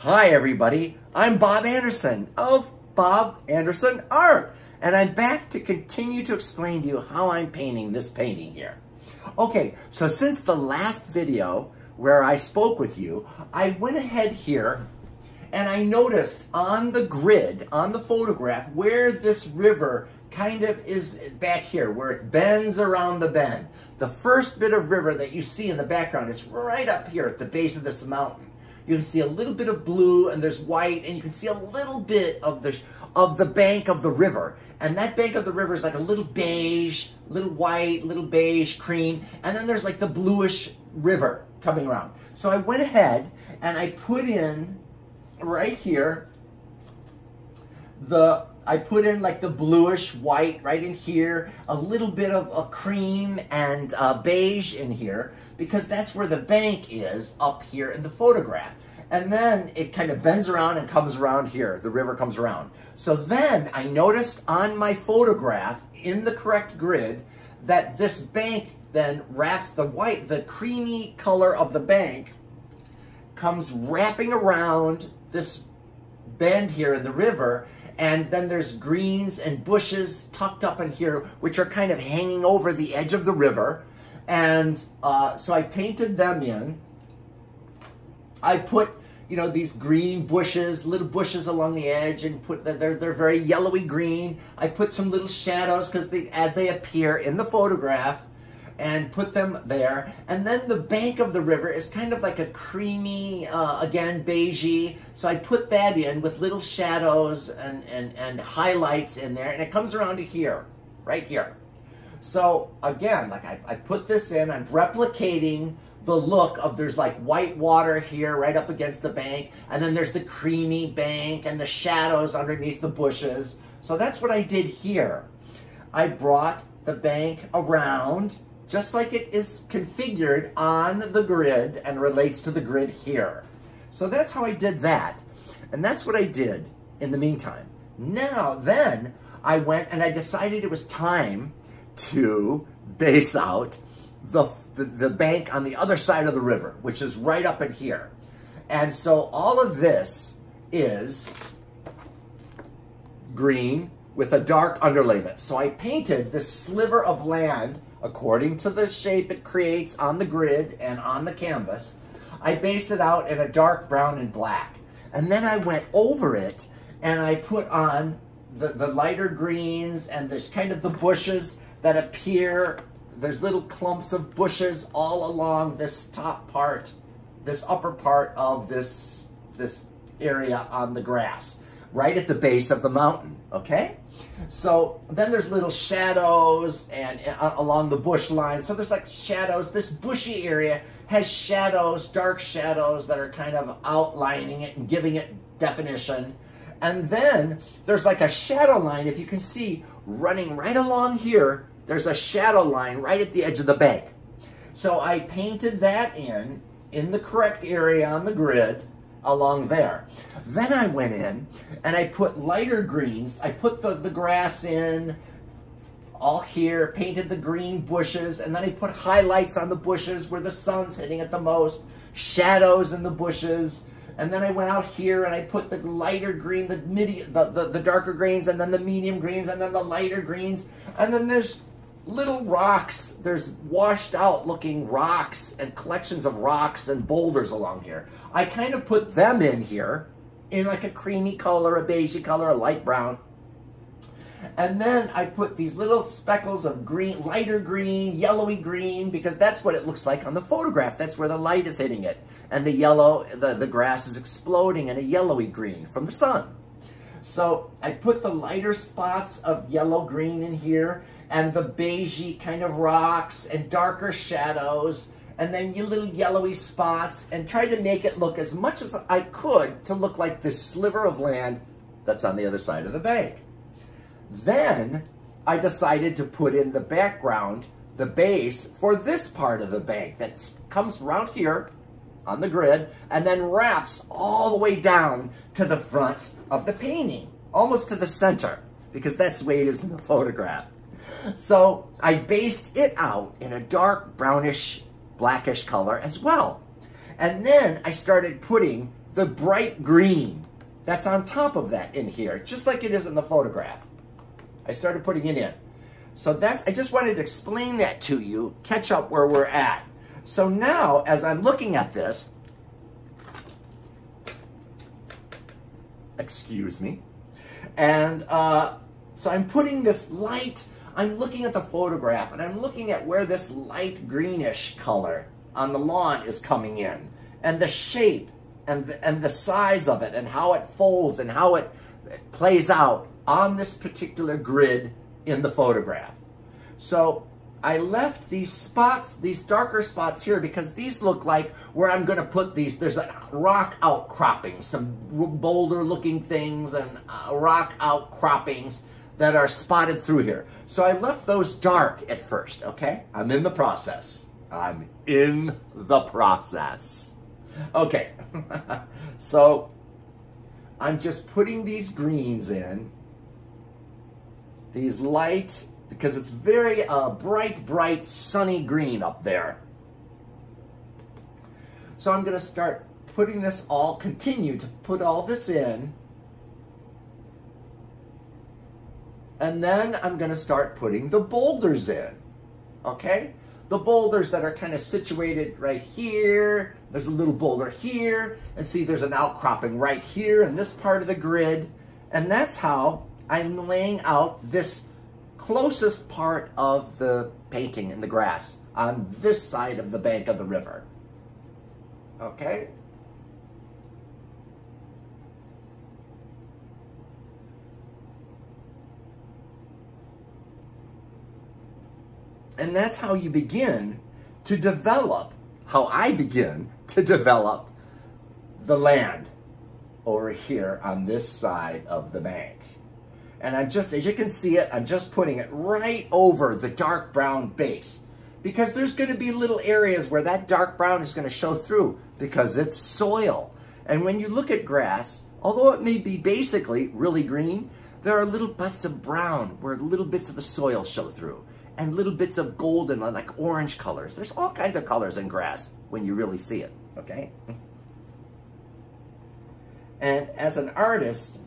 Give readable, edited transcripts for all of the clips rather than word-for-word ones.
Hi everybody, I'm Bob Anderson of Bob Anderson Art, and I'm back to continue to explain to you how I'm painting this painting here. Okay, so since the last video where I spoke with you, I went ahead here and I noticed on the grid, on the photograph, where this river kind of is back here, where it bends around the bend. The first bit of river that you see in the background is right up here at the base of this mountain. You can see a little bit of blue and there's white, and you can see a little bit of the bank of the river. And that bank of the river is like a little beige, little white, little beige, cream, and then there's like the bluish river coming around. So I went ahead and I put in right here I put in like the bluish white right in here, a little bit of a cream and beige in here, because that's where the bank is up here in the photograph. And then it kind of bends around and comes around here. The river comes around. So then I noticed on my photograph in the correct grid that this bank then wraps the creamy color of the bank comes wrapping around this bend here in the river. And then there's greens and bushes tucked up in here, which are kind of hanging over the edge of the river. And so I painted them in. I put, you know, these green bushes, little bushes along the edge, and they're very yellowy green. I put some little shadows because as they appear in the photograph, and put them there. And then the bank of the river is kind of like a creamy, again, beigey. So I put that in with little shadows and highlights in there, and it comes around to here, right here. So again, like I put this in, I'm replicating the look of, there's like white water here right up against the bank, and then there's the creamy bank and the shadows underneath the bushes. So that's what I did here. I brought the bank around just like it is configured on the grid and relates to the grid here. So that's how I did that. And that's what I did in the meantime. Now, then, I went and I decided it was time to base out the bank on the other side of the river, which is right up in here. And so all of this is green with a dark underlayment. So I painted this sliver of land according to the shape it creates on the grid and on the canvas. I based it out in a dark brown and black. And then I went over it and I put on the lighter greens, and there's kind of the bushes that appear. There's little clumps of bushes all along this top part, this upper part of this area on the grass, right at the base of the mountain, okay? So then there's little shadows and along the bush line. So there's like shadows. This bushy area has shadows, dark shadows that are kind of outlining it and giving it definition. And then there's like a shadow line, if you can see, running right along here. There's a shadow line right at the edge of the bank. So I painted that in the correct area on the grid along there. Then I went in and I put lighter greens. I put the grass in all here, painted the green bushes, and then I put highlights on the bushes where the sun's hitting it the most, shadows in the bushes. And then I went out here and I put the lighter green, the darker greens, and then the medium greens, and then the lighter greens. And then there's little rocks. There's washed out looking rocks and collections of rocks and boulders along here. I kind of put them in here in like a creamy color, a beigey color, a light brown. And then I put these little speckles of green, lighter green, yellowy green, because that's what it looks like on the photograph. That's where the light is hitting it. And the yellow, the grass is exploding in a yellowy green from the sun. So I put the lighter spots of yellow green in here, and the beigey kind of rocks and darker shadows, and then your little yellowy spots, and tried to make it look as much as I could to look like this sliver of land that's on the other side of the bank. Then I decided to put in the background, the base for this part of the bank that comes around here on the grid and then wraps all the way down to the front of the painting, almost to the center, because that's the way it is in the photograph. So I based it out in a dark brownish, blackish color as well. And then I started putting the bright green that's on top of that in here, just like it is in the photograph. I started putting it in. So I just wanted to explain that to you, catch up where we're at. So now, as I'm looking at this, excuse me, and so I'm putting this light, I'm looking at the photograph, and I'm looking at where this light greenish color on the lawn is coming in, and the shape, and the size of it, and how it folds, and how it plays out on this particular grid in the photograph. So I left these spots, these darker spots here, because these look like where I'm going to put these. There's a rock outcropping, some boulder looking things and rock outcroppings that are spotted through here. So I left those dark at first, okay? I'm in the process. I'm in the process. Okay, so I'm just putting these greens in, these light, because it's very bright, sunny green up there. So I'm going to start putting this all, continue to put all this in. And then I'm going to start putting the boulders in, okay? The boulders that are kind of situated right here. There's a little boulder here. And see, there's an outcropping right here in this part of the grid. And that's how I'm laying out this closest part of the painting in the grass on this side of the bank of the river. Okay? And that's how you begin to develop, how I begin to develop the land over here on this side of the bank. And I'm just, as you can see it, I'm just putting it right over the dark brown base, because there's going to be little areas where that dark brown is going to show through because it's soil. And when you look at grass, although it may be basically really green, there are little bits of brown where little bits of the soil show through, and little bits of golden, like orange colors. There's all kinds of colors in grass when you really see it, okay? And as an artist,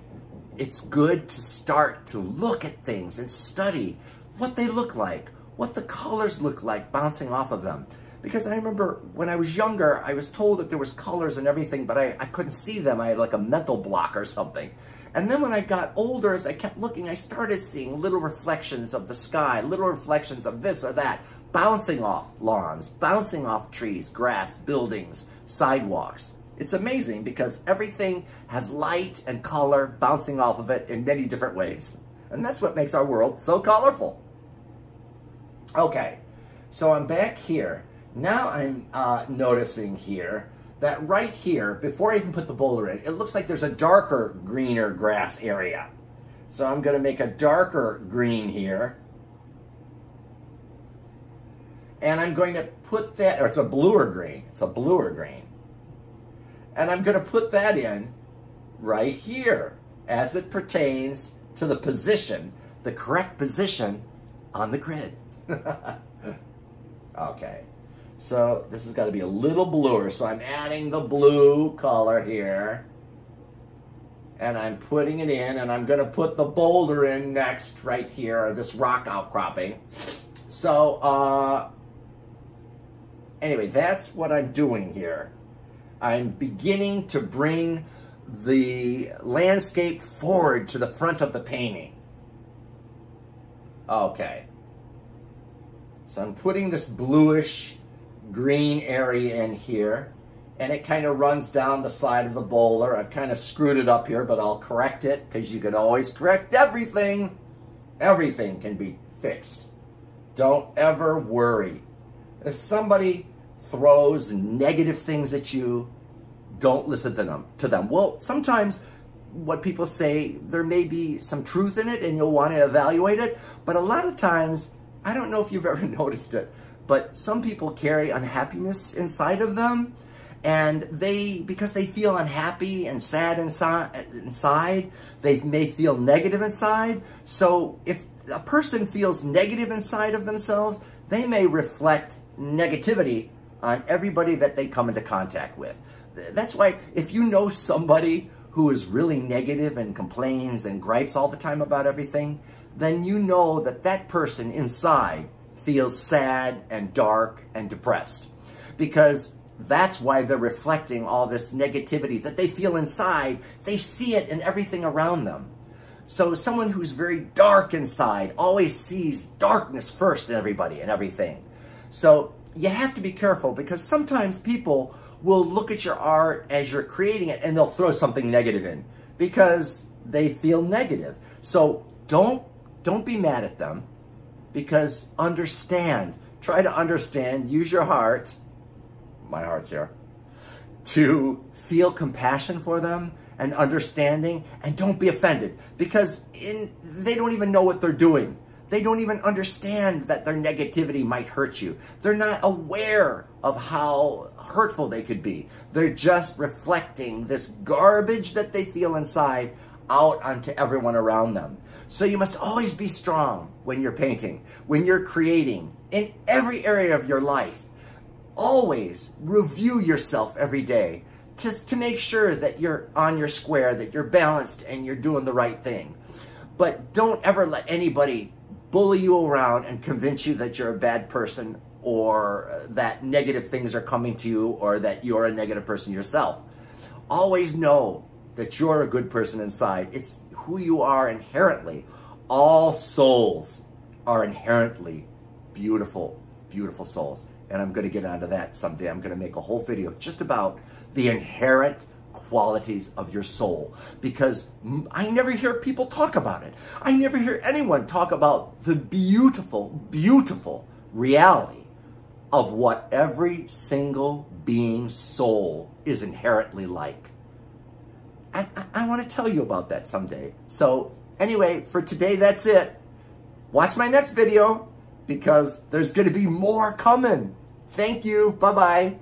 it's good to start to look at things and study what they look like, what the colors look like bouncing off of them. Because I remember when I was younger, I was told that there was colors and everything, but I couldn't see them. I had like a mental block or something. And then when I got older, as I kept looking, I started seeing little reflections of the sky, little reflections of this or that, bouncing off lawns, bouncing off trees, grass, buildings, sidewalks. It's amazing because everything has light and color bouncing off of it in many different ways. And that's what makes our world so colorful. Okay, so I'm back here. Now I'm noticing here that right here, before I even put the boulder in, it looks like there's a darker, greener grass area. So I'm going to make a darker green here. And I'm going to put that, or it's a bluer green. It's a bluer green. And I'm going to put that in right here as it pertains to the position, the correct position on the grid. Okay. So this has got to be a little bluer. So I'm adding the blue color here. And I'm putting it in, and I'm going to put the boulder in next right here, or this rock outcropping. So anyway, that's what I'm doing here. I'm beginning to bring the landscape forward to the front of the painting. Okay. So I'm putting this bluish green area in here, and it kind of runs down the side of the boulder. I've kind of screwed it up here, but I'll correct it, because you can always correct everything. Everything can be fixed. Don't ever worry. If somebody throws negative things at you, don't listen to them. Well, sometimes what people say, there may be some truth in it and you'll want to evaluate it, but a lot of times, I don't know if you've ever noticed it, but some people carry unhappiness inside of them, and because they feel unhappy and sad inside, they may feel negative inside. So if a person feels negative inside of themselves, they may reflect negativity on everybody that they come into contact with. That's why if you know somebody who is really negative and complains and gripes all the time about everything, then you know that that person inside feels sad and dark and depressed. Because that's why they're reflecting all this negativity that they feel inside. They see it in everything around them. So someone who's very dark inside always sees darkness first in everybody and everything. So you have to be careful, because sometimes people will look at your art as you're creating it and they'll throw something negative in because they feel negative. So don't be mad at them, because understand, try to understand, use your heart, my heart's here, to feel compassion for them and understanding, and don't be offended, because they don't even know what they're doing. They don't even understand that their negativity might hurt you. They're not aware of how hurtful they could be. They're just reflecting this garbage that they feel inside out onto everyone around them. So you must always be strong when you're painting, when you're creating, in every area of your life. Always review yourself every day, just to make sure that you're on your square, that you're balanced and you're doing the right thing. But don't ever let anybody bully you around and convince you that you're a bad person, or that negative things are coming to you, or that you're a negative person yourself. Always know that you're a good person inside. It's who you are inherently. All souls are inherently beautiful, beautiful souls. And I'm going to get onto that someday. I'm going to make a whole video just about the inherent qualities of your soul, because I never hear people talk about it. I never hear anyone talk about the beautiful, beautiful reality of what every single being's soul is inherently like. I want to tell you about that someday. So anyway, for today, that's it. Watch my next video, because there's going to be more coming. Thank you. Bye-bye.